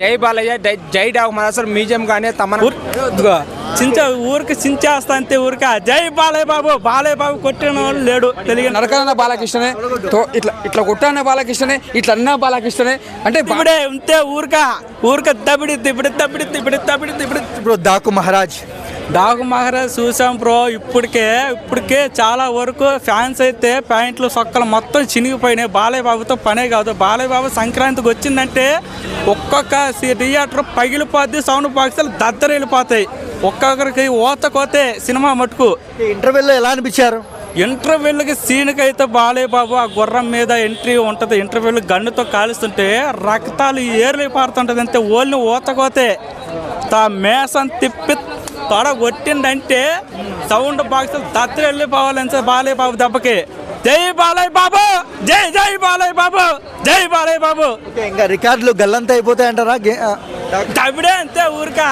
జై బాలయ్య జై డాగు మహారాజ్ మ్యూజియం కానీ చించ ఊరికి చించేస్తా అంతే ఊరిక జై బాలయ్య బాబు. బాలయ్య బాబు కొట్టిన వాళ్ళు లేడు తెలుగు. నరకన్న బాలకృష్ణనే, ఇట్లా ఇట్లా కొట్టాన బాలకృష్ణనే, ఇట్లా అన్న బాలకృష్ణనే అంటే ఇప్పుడే ఉంటే ఊరిక దబిడిద్ది ఇప్పుడు డాకు మహారాజ్ చూసాం బ్రో. ఇప్పటికే చాలా వరకు ఫ్యాన్స్ అయితే ప్యాంట్లు సొక్కలు మొత్తం చినిగిపోయినాయి. బాలయ్య బాబుతో పనే కాదు. బాలయ్య బాబు సంక్రాంతికి వచ్చిందంటే ఒక్కొక్క థియేటర్ పగిలిపోద్ది, సౌండ్ బాక్సులు దద్దరు వెళ్ళిపోతాయి. ఒక్కొక్కరికి ఓతకోతే సినిమా మటుకు. ఇంటర్వెల్లో ఎలా అనిపించారు? ఇంటర్వెల్కి సీన్కి అయితే బాలయ్య బాబు ఆ గుర్రం మీద ఎంట్రీ ఉంటుంది. ఇంటర్వెల్ గన్నుతో కాలుస్తుంటే రక్తాలు ఏర్లు పారుతుంటుంది. అంతే ఓల్ని ఓతకోతే మేసం తిప్పి తొడ కొట్టిందంటే సౌండ్ బాక్స్ దత్తు వెళ్ళిపోవాలంటే బాలయ్య బాబు దెబ్బకి. జై బాలయ్య బాబు, జై జై బాలయ్య బాబు, జై బాలయ్య బాబు. ఇంకా రికార్డులు గల్లంతా అయిపోతాయంటారా? దవిడే అంతే ఊరిక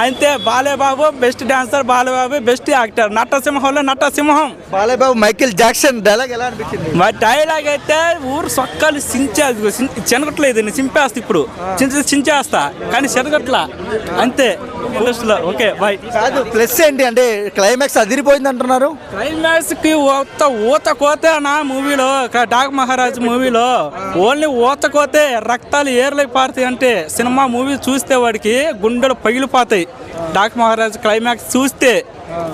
అంతే. Balayya Babu best dancer, Balayya Babu best actor. నటసింహంలో నటసింహం Balayya Babu. Michael Jackson dialogue ఎలా అనిపించింది? మా డైలాగ్ అయితే ఊరు సొక్కలు చెనగట్లేదు, చింపేస్తా ఇప్పుడు చించేస్తా కానీ చెనగట్లా అంతే. ఇండస్ట్రీలో ఓకే బాయ్. కాదు ప్లస్ ఏంటి అంటే క్లైమాక్స్ అదిరిపోయింది అంటున్నారు. క్లైమాక్స్ కి ఊత కోతే నా మూవీలో డాక్ మహారాజ్ మూవీలో ఓన్లీ ఊత కోతే రక్తాలు ఏర్లకి పారుతాయి. అంటే సినిమా మూవీ చూస్తే వాడికి గుండెలు పగిలిపోతాయి. డాక్ మహారాజ్ క్లైమాక్స్ చూస్తే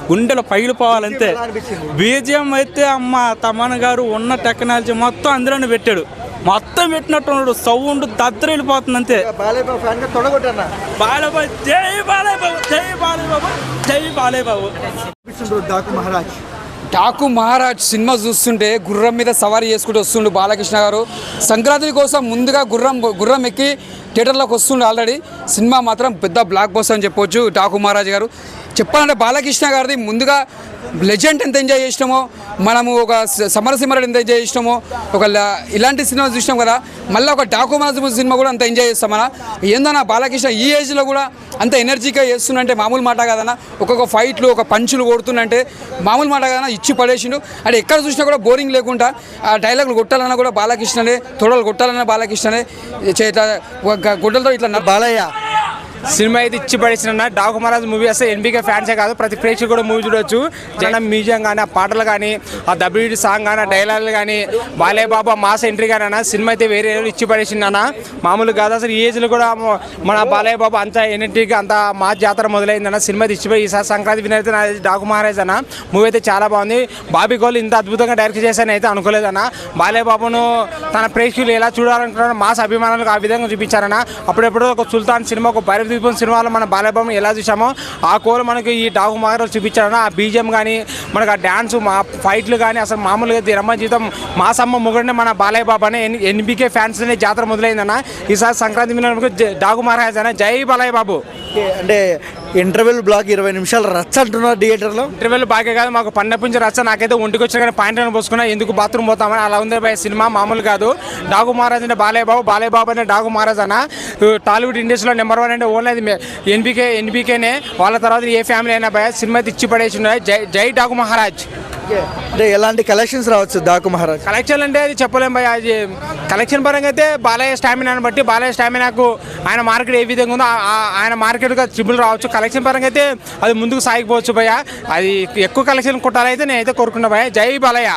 గుండెలు పగిలిపోవాలంతే. బీజిఎం అయితే అమ్మ తమన్ గారు ఉన్న టెక్నాలజీ మొత్తం అందులోనే పెట్టాడు. మొత్తం పెట్టినట్టు సౌండ్ దద్దరు వెళ్ళిపోతుంది అంతే. బాలయ్య బాబు జై బాలయ్య బాబు, జై బాలయ్య బాబు, జై బాలయ్య బాబు. డాకు మహారాజ్ సినిమా చూస్తుంటే గుర్రం మీద సవారీ చేసుకుంటూ వస్తుండు బాలకృష్ణ గారు. సంక్రాంతి కోసం ముందుగా గుర్రం ఎక్కి థియేటర్లోకి వస్తుండే. ఆల్రెడీ సినిమా మాత్రం పెద్ద బ్లాక్ బస్టర్ అని చెప్పొచ్చు. డాకు మహారాజ్ గారు చెప్పాలంటే బాలకృష్ణ గారిది ముందుగా లెజెండ్ ఎంత ఎంజాయ్ చేసినామో, మనము ఒక సమరసింహరాడు ఎంత ఎంజాయ్ చేసినామో, ఇలాంటి సినిమా చూసినాం కదా, మళ్ళీ ఒక డాకు మహారాజ్ సినిమా కూడా అంత ఎంజాయ్ చేస్తాం మన. ఏందన్నా బాలకృష్ణ ఈ ఏజ్లో కూడా అంత ఎనర్జీగా చేస్తుందంటే మామూలు మాట కాదన్నా. ఒక్కొక్క ఫైట్లు ఒక పంచులు కొడుతుందంటే మామూలు మాట కాదన్నా. ఇచ్చి పడేసిండు అంటే ఎక్కడ చూసినా కూడా బోరింగ్ లేకుండా ఆ డైలాగులు కొట్టాలన్నా కూడా బాలకృష్ణనే, తొడలు కొట్టాలన్నా బాలకృష్ణనే, గుడ్డలతో ఇట్లా బాలయ్య సినిమా అయితే ఇచ్చి పడేసిన డాకు మహారాజ్ మూవీ వస్తే ఎన్బీకే ఫ్యాన్సే కాదు ప్రతి ప్రేక్షకుడు కూడా మూవీ చూడొచ్చు. జనం మ్యూజియం కానీ, ఆ పాటలు కానీ, ఆ డబ్ల్యూడి సాంగ్ కానీ, ఆ డైలాగులు కానీ, బాలయ్య బాబా మాస్ ఎంట్రీ కానీ అన్న సినిమా అయితే వేరే ఇచ్చి పడేసింది అన్న. మామూలు కాదు అసలు ఈ ఏజ్లో కూడా మన బాలయ్య బాబా అంత ఎనర్జీగా అంత మా జాతర మొదలైందన్న. సినిమా అయితే ఇచ్చిపోయి ఈసారి సంక్రాంతి వినర్ అయితే డాకు మహారాజ్ అన్న. మూవీ అయితే చాలా బాగుంది. బాబీ గోల్ ఇంత అద్భుతంగా డైరెక్ట్ చేశాను అయితే అనుకోలేదన్న. బాలయ్య బాబును తన ప్రేక్షకులు ఎలా చూడాలనుకుంటున్నారో మాస్ అభిమానులకు ఆ విధంగా చూపించారన్న. అప్పుడెప్పుడు ఒక సుల్తాన్ సినిమా, ఒక భైరవ దీపం సినిమాలో మన బాలయ్య బాబుని ఎలా చూసామో ఆ కోలు మనకి ఈ డాకు మహారాజ్ చూపించారన్న. ఆ బీజిఎం కానీ, మనకు ఆ డ్యాన్స్, మా ఫైట్లు కానీ అసలు మామూలుగా రమ్మ జీవితం మాసమ్మ ముగ్గురునే మన బాలయ్య బాబు అనే ఎన్బీకే ఫ్యాన్స్ అనే జాతర మొదలైందన్న. ఈసారి సంక్రాంతి వినడానికి డాకు మహారాజ్ అన్న. జై బాలయ్య బాబు. అంటే ఇంటర్వెల్ బ్లాక్ 20 నిమిషాలు రచ్చ అంటున్నారు థియేటర్లో. ఇంటర్వెల్ బాగా కాదు, మాకు పండపించి రచ్చ. నాకైతే ఒంటికి వచ్చిన కానీ పాయింట్ పోసుకున్నా ఎందుకు బాత్రూమ్ పోతామని అలా ఉంది సినిమా. మామూలు కాదు. డాకు మహారాజ్ అంటే బాలయ్య బాబు, బాలయ్య బాబు అంటే డాకు మహారాజ్ అన్న. టాలీవుడ్ ఇండస్ట్రీలో నెంబర్ 1 అంటే ఓన్లీ అది ఎన్బీకేనే. వాళ్ళ తర్వాత ఏ ఫ్యామిలీ అయినా భయ సినిమా ఇచ్చి పడేసి జై డాకు మహారాజ్. అంటే ఎలాంటి కలెక్షన్స్ రావచ్చు డాకు మహారాజ్? కలెక్షన్ అంటే అది చెప్పలేం భయ. అది కలెక్షన్ పరంగా అయితే బాలయ్య స్టామినాని బట్టి, బాలయ్య స్టామినాకు ఆయన మార్కెట్ ఏ విధంగా ఉందో ఆయన మార్కెట్గా ట్రిపుల్ రావచ్చు. కలెక్షన్ పరంగా అయితే అది ముందుకు సాగిపోవచ్చు భయ. అది ఎక్కువ కలెక్షన్ కొట్టాలైతే నేనైతే కోరుకున్నా భయ. జై బాలయ్య.